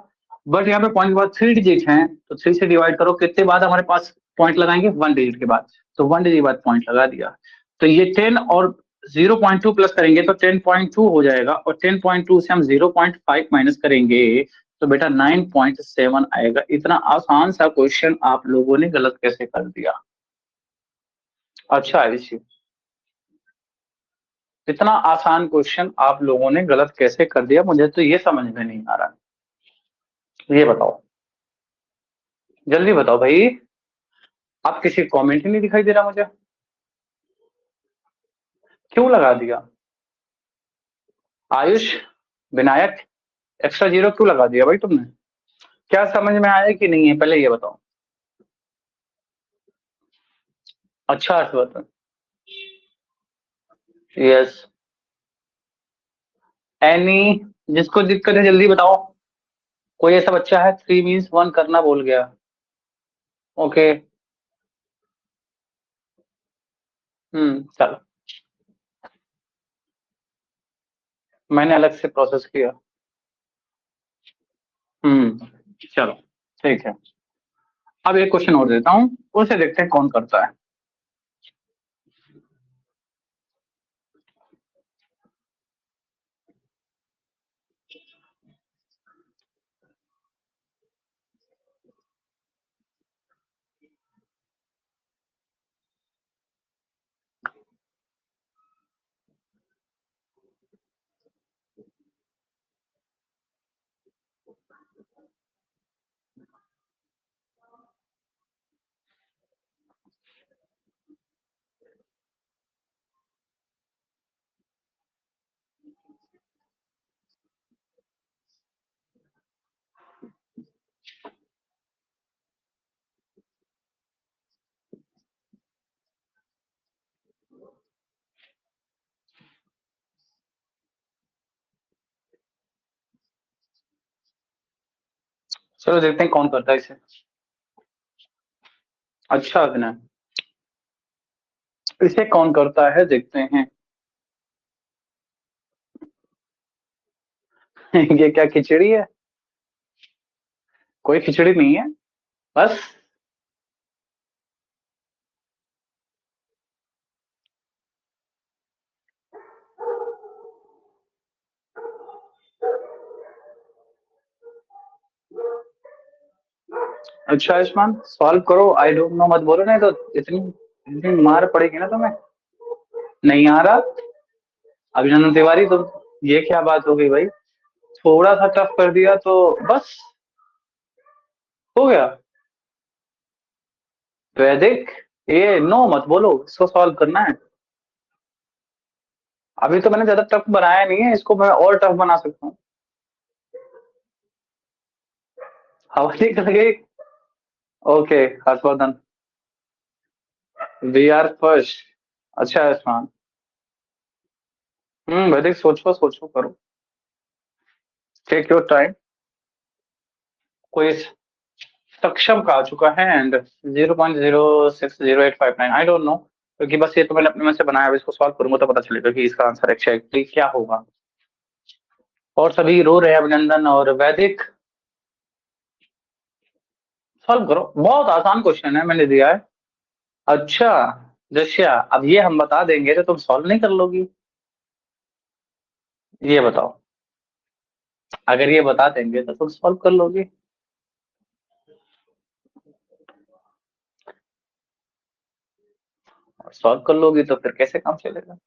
बट यहाँ पे पॉइंट के बाद 3 डिजिट हैं, तो 3 से डिवाइड करो, कितने बाद हमारे पास पॉइंट लगाएंगे, 1 डिजिट के बाद, तो 1 डिजिट के बाद पॉइंट लगा दिया। तो ये 10 और 0.2 प्लस करेंगे तो 10.2 हो जाएगा, और 10.2 से हम 0.5 माइनस करेंगे तो बेटा 9.7 आएगा। इतना आसान सा क्वेश्चन आप लोगों ने गलत कैसे कर दिया? अच्छा आयुषी, इतना आसान क्वेश्चन आप लोगों ने गलत कैसे कर दिया, मुझे तो ये समझ में नहीं आ रहा। ये बताओ, जल्दी बताओ भाई। आप किसी कमेंट ही नहीं दिखाई दे रहा मुझे, क्यों लगा दिया? आयुष, विनायक, एक्स्ट्रा 0 क्यों लगा दिया भाई तुमने? क्या समझ में आया कि नहीं है, पहले ये बताओ। अच्छा हर्षवर्धन, यस। एनी, जिसको दिक्कत है जल्दी बताओ। कोई ऐसा बच्चा है 3 मीन्स 1 करना बोल गया? ओके, चलो, मैंने अलग से प्रोसेस किया। चलो ठीक है। अब एक क्वेश्चन और देता हूँ, उसे देखते हैं कौन करता है। चलो देखते हैं कौन करता है इसे। अच्छा अभिनय, इसे कौन करता है देखते हैं। ये क्या खिचड़ी है? कोई खिचड़ी नहीं है, बस। अच्छा आयुष्मान, सॉल्व करो, आई डोंट नो मत बोलो, नहीं तो इतनी इतनी मार पड़ेगी ना तुम्हें। नहीं आ रहा? अभिनंदन तिवारी, तुम, ये क्या बात हो गई भाई? थोड़ा सा टफ कर दिया तो बस हो गया। वैदिक, ये नो मत बोलो, इसको सॉल्व करना है। अभी तो मैंने ज्यादा टफ बनाया नहीं है, इसको मैं और टफ बना सकता हूँ। हवा निकल गई। Okay Harshvardhan, we are first. अच्छा आयुष्मान, वैदिक, सोचो सोचो करो, टेक योर टाइम। कोई सक्षम का आ चुका है एंड 0.060859, आई डोंट नो, क्योंकि बस ये तो मैंने अपने मन से बनाया, अब इसको सॉल्व करूंगा तो पता चलेगा कि इसका आंसर एक्चुअली क्या होगा। और सभी रो रहे हैं, अभिनंदन और वैदिक। सॉल्व करो, बहुत आसान क्वेश्चन है, मैंने दिया है। अच्छा दृश्या, अब ये हम बता देंगे तो तुम सॉल्व नहीं कर लोगी, ये बताओ। अगर ये बता देंगे तो तुम सॉल्व कर लोगी। और सॉल्व कर लोगी तो फिर कैसे काम चलेगा?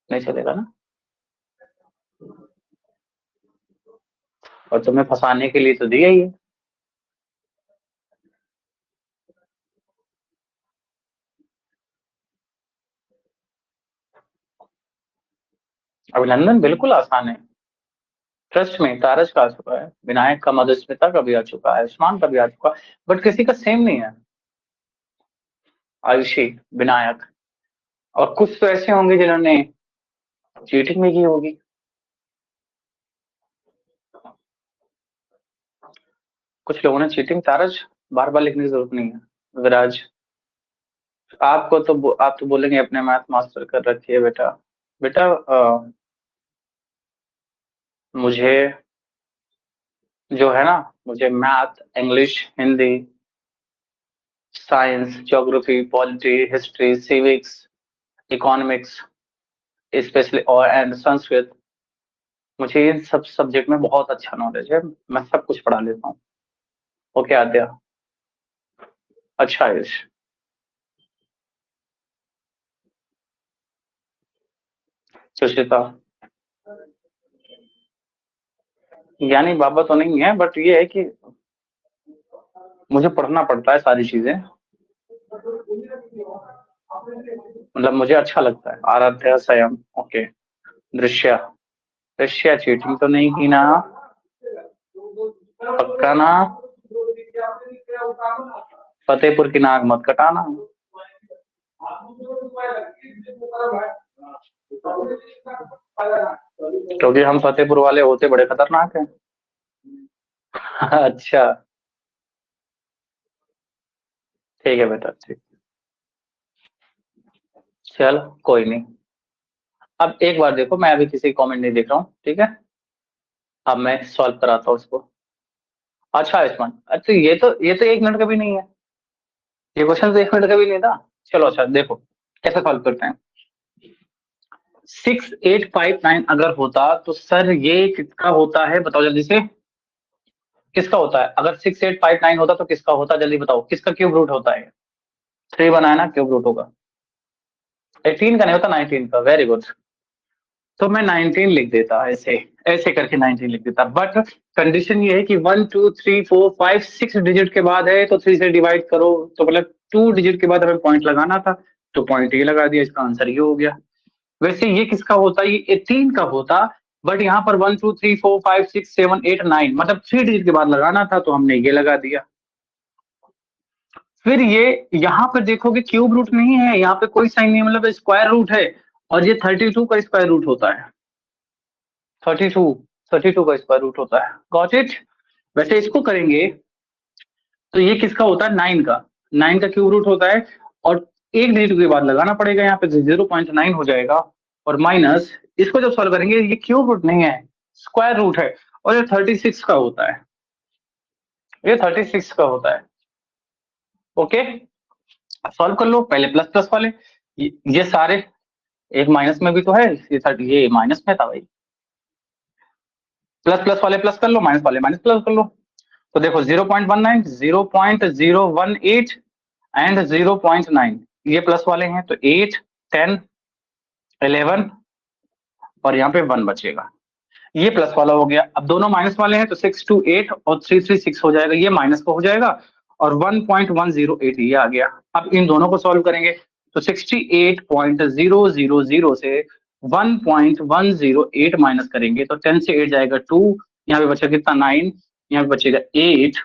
नहीं चलेगा ना। और तुम्हें फंसाने के लिए तो दिया ही है। अभिनंदन, बिल्कुल आसान है, ट्रस्ट में। तारस का आ चुका है, विनायक का, मधुस्मिता का भी आ चुका है, आयुष्मान का भी आ चुका है, बट किसी का सेम नहीं है। आयुषी, विनायक, और कुछ तो ऐसे होंगे जिन्होंने चीटिंग भी की होगी। कुछ लोगों ने चीटिंग, तारस, बार बार लिखने की जरूरत नहीं है। विराज, आपको तो आप तो बोलेंगे अपने मैथ मास्टर कर रखी है बेटा। बेटा मुझे जो है ना, मुझे math, English, Hindi, science, geography, polity, history, civics, economics, specially और एंड संस्कृत, मुझे इन सब सब्जेक्ट में बहुत अच्छा नॉलेज है, मैं सब कुछ पढ़ा लेता हूँ। ओके आद्या। अच्छा आयुष, सुष्मिता, ज्ञानी बाबा तो नहीं है, बट ये है कि मुझे पढ़ना पड़ता है सारी चीजें, मतलब मुझे अच्छा लगता है। आराध्या, स्वयं, ओके, दृश्य, रशिया चीटिंग तो नहीं की ना? पक्का ना? फतेहपुर की नाक मत कटाना। क्योंकि हम फतेहपुर वाले होते बड़े खतरनाक हैं। अच्छा ठीक है बेटा, ठीक। चल कोई नहीं। अब एक बार देखो, मैं अभी किसी कमेंट नहीं देख रहा हूँ, ठीक है? अब मैं सॉल्व कराता हूँ इसको। अच्छा आयुष्मान, अच्छा ये तो 1 मिनट का भी नहीं है, ये क्वेश्चन तो 1 मिनट का भी नहीं था। चलो अच्छा देखो कैसे सॉल्व करते हैं। 6859 अगर होता तो सर ये किसका होता है, बताओ जल्दी से। किसका होता है? अगर 6859 होता तो किसका होता, जल्दी बताओ, किसका क्यूब रूट होता है? 3 बनाया ना, क्यूब रूट होगा। 18 का नहीं होता, 19 का। Very good. तो मैं 19 लिख देता, ऐसे ऐसे करके 19 लिख देता। बट कंडीशन ये है कि 1 2 3 4 5 6 डिजिट के बाद है, तो 3 से डिवाइड करो, तो मतलब 2 डिजिट के बाद हमें पॉइंट लगाना था, तो पॉइंट ये लगा दिया, इसका आंसर ये हो गया। वैसे ये किसका होता, ये 18 का होता, बट यहाँ पर 1 2 3 4 5 6 7 8 9 मतलब 3 डिजिट के बाद लगाना था, तो हमने ये लगा दिया। फिर ये यहाँ पर देखोगे क्यूब रूट नहीं है, यहाँ पे कोई साइन नहीं है, मतलब स्क्वायर रूट है, और ये 32 का स्क्वायर रूट होता है। 32 का स्क्वायर रूट होता है। Got it? वैसे इसको करेंगे तो ये किसका होता है, 9 का। 9 का क्यूब रूट होता है, और 1 डिजिट के बाद लगाना पड़ेगा, यहाँ पे 0.9 हो जाएगा, और माइनस इसको जब सॉल्व करेंगे, ये क्यूब रूट नहीं है, स्क्वायर रूट है, और ये 36 का होता है। ये 36 का होता है। ओके, सॉल्व कर लो पहले प्लस प्लस वाले। ये सारे एक माइनस में भी तो है, ये माइनस में था भाई। प्लस प्लस वाले प्लस कर लो, माइनस वाले माइनस प्लस कर लो। तो देखो 0.19 0.018 एंड 0.9 ये प्लस वाले हैं, तो 8 10 11 और यहाँ पे 1 बचेगा, ये प्लस वाला हो गया। अब दोनों माइनस वाले हैं, तो 6 2 8 और 3 3 6 हो जाएगा, ये माइनस का हो जाएगा, और 1.108 ये आ गया। अब इन दोनों को सॉल्व करेंगे, तो 68.000 से 1.108 माइनस करेंगे, तो 10 से 8 जाएगा 2, यहाँ पे बचेगा कितना 9, यहाँ पे बचेगा 8,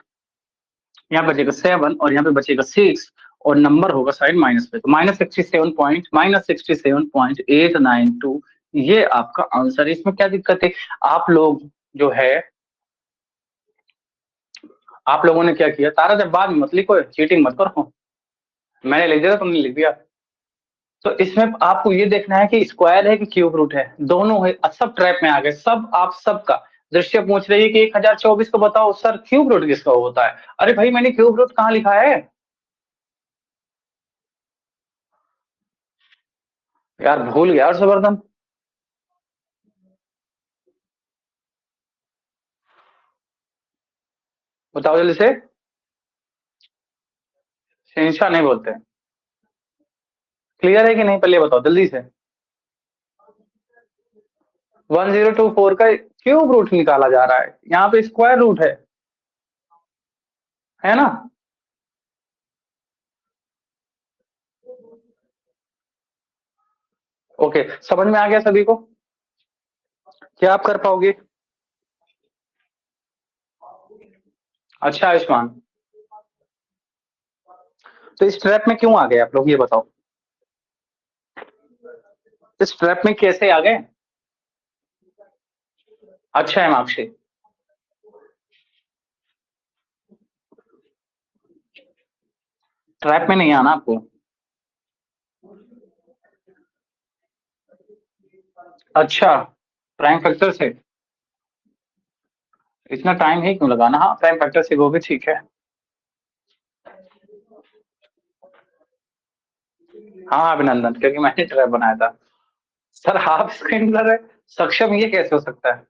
यहाँ पे बचेगा 7, और यहाँ पे बचेगा 6, और नंबर होगा साइड माइनस पे, तो -892 ये आपका आंसर है। इसमें क्या दिक्कत है? आप लोग जो है, आप लोगों ने क्या किया, तारा जब बाद में मत लिखो, चीटिंग मत करो, मैंने लिख दिया तुमने लिख दिया। तो इसमें आपको ये देखना है कि स्क्वायर है कि क्यूब रूट है, दोनों है। सब ट्रैप में आ गए सब, आप सबका। दृश्य पूछ रही है कि 1024 को बताओ सर क्यूब रूट किसका होता है। अरे भाई मैंने क्यूब रूट कहाँ लिखा है यार, भूल गया हर्षवर्धन। बताओ जल्दी से। शहंशाह नहीं बोलते। क्लियर है कि नहीं, पहले बताओ जल्दी से। 1024 का क्यूब रूट निकाला जा रहा है, यहाँ पे स्क्वायर रूट है ना? ओके, समझ में आ गया सभी को? क्या आप कर पाओगे? अच्छा आयुष्मान, तो इस ट्रैप में क्यों आ गए आप लोग, ये बताओ। इस ट्रैप में कैसे आ गए? अच्छा है मार्क्सी, ट्रैप में नहीं आना आपको। अच्छा, प्राइम फैक्टर से इतना टाइम ही क्यों लगाना? हाँ प्राइम फैक्टर से वो भी ठीक है। हाँ अभिनंदन, क्योंकि मैंने ट्रैप बनाया था। सर हाफ स्क्रीन ब्लर है, सक्षम ये कैसे हो सकता है?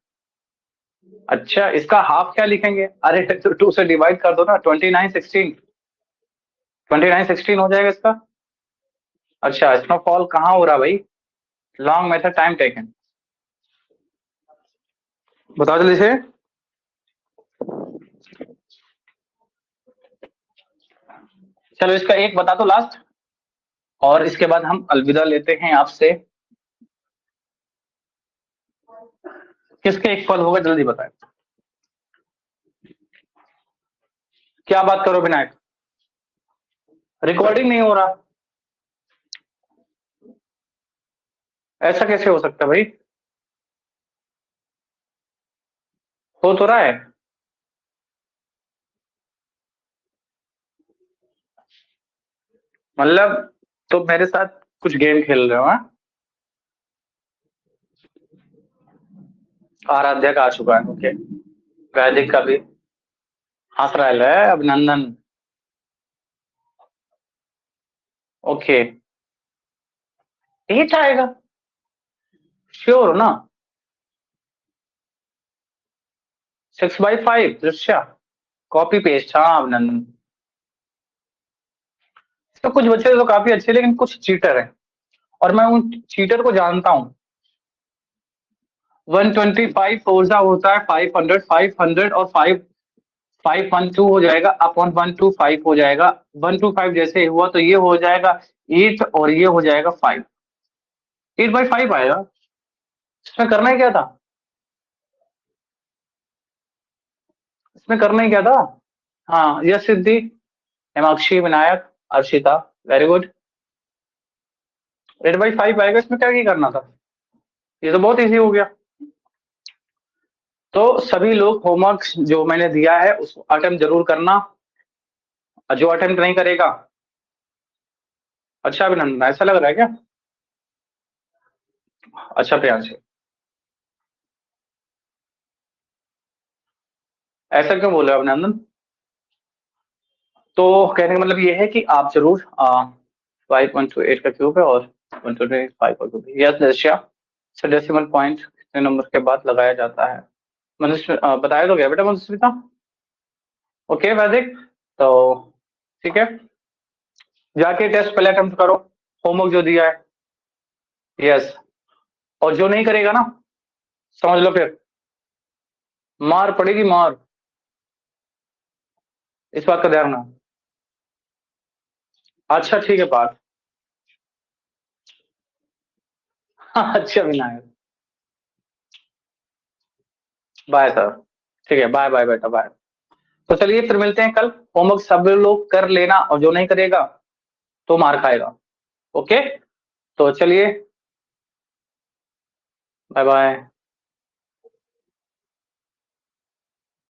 अच्छा इसका हाफ क्या लिखेंगे? अरे तो 2 से डिवाइड कर दो ना, 2916 हो जाएगा इसका। अच्छा स्नोफॉल कहाँ हो रहा भाई? लॉन्ग मेथड टाइम टेकन, बताओ जल्दी से। चलो इसका एक बता दो लास्ट, और इसके बाद हम अलविदा लेते हैं आपसे। किसके इक्वल होगा, जल्दी बताएं। क्या बात करो विनायक, रिकॉर्डिंग नहीं हो रहा, ऐसा कैसे हो सकता है भाई? हो तो रहा है। मतलब तो मेरे साथ कुछ गेम खेल रहे हो? हाँ, आराध्या का आ चुका है, ओके। वैदिक का भी हंस रहा है, अभिनंदन, ओके। 8 आएगा, श्योर हो ना? 6/5 दृश्या, कॉपी पेस्ट, हाँ अभिनंदन। तो कुछ बच्चे तो काफी अच्छे, लेकिन कुछ चीटर हैं, और मैं उन चीटर को जानता हूँ। 125 फोर्जा होता है 500, 500 और 512 हो जाएगा, अपॉन 125 हो जाएगा। 125 जैसे हुआ तो ये हो जाएगा 8 और ये हो जाएगा 5, 8/5 आएगा। इसमें करना ही क्या था, इसमें करना ही क्या था? हाँ, यश सिद्धि, हेमाक्षी, विनायक, अर्शिता, वेरी गुड। 8/5 आएगा, इसमें क्या ही करना था, ये तो बहुत इजी हो गया। तो सभी लोग होमवर्क जो मैंने दिया है उसको अटेम्प्ट जरूर करना, और जो अटेम्प्ट नहीं करेगा, अच्छा अभिनंदन, ऐसा लग रहा है क्या? अच्छा प्रियांश, ऐसा क्यों बोल रहे हो अभिनंदन? तो कहने का मतलब ये है कि आप जरूर 5.28 का क्यूब है और 125 का क्यूब है। यस दृश्या, डेसिमल पॉइंट कितने नंबर के बाद लगाया जाता है? मनुष्य बताया तो गया बेटा मनुष्यता, ओके वैदिक। तो ठीक है, जाके टेस्ट पहले अटेम्प्ट करो, होमवर्क जो दिया है, यस। और जो नहीं करेगा ना, समझ लो फिर मार पड़ेगी, मार, इस बात का ध्यान रखना। अच्छा ठीक है बात। अच्छा विनायक, बाय सर, ठीक है, बाय बाय बेटा, बाय। तो चलिए फिर मिलते हैं कल, होमवर्क सब लोग कर लेना, और जो नहीं करेगा तो मार खाएगा, ओके। तो चलिए, बाय बाय।